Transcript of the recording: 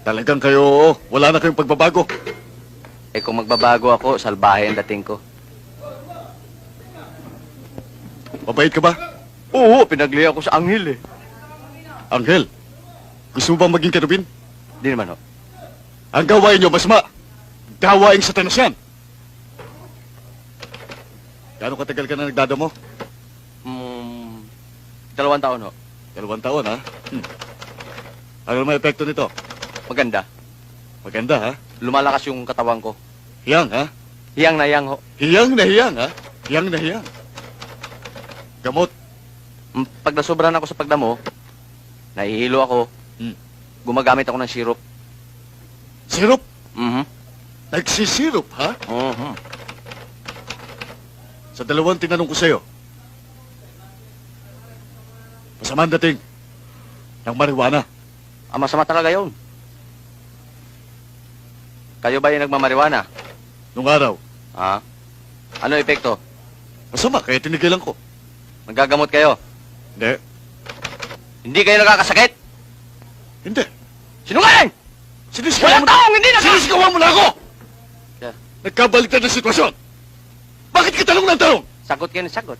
Talagang kayo, wala na kayong pagbabago. Eh kung magbabago ako, salbahe ang dating ko. Mabait ka ba? Oo, pinagli ako sa anghel eh. Anghel, gusto mo bang maging kerubin? Di naman ho. Ang gawain nyo, masama. Gawaing satanas yan. Gano'ng katagal ka na nagdadamo? 2 taon ho. 2 taon, ha? Ano naman epekto nito? Maganda. Maganda, ha? Lumalakas yung katawan ko. Hiyang, ha? Hiyang na hiyang ho. Hiyang na hiyang, ha? Hiyang na hiyang. Gamot. Pag nasobrahan ako sa pagdamo, nahihilo ako. Gumagamit ako ng syrup. Sirup? Mhm. Nagsisirup, ha? Mhm. Sa 2 tinanong ko sa'yo, masamang dating ng marijuana. Ang masama talaga yun. Kayo ba yung nagmamariwana? Nung araw, Ha? Ano epekto? masama, kaya tinigilan ko. Nagagamot kayo? Hindi. Hindi kayo nakakasakit? Hindi. Sinungaling! Sinisigawan mo Walang taong hindi Sinisigawan mo na ako! Yeah. Nagkabaliktad na sitwasyon. Bakit ka tanong ng tanong? Sagot kayo ng sagot.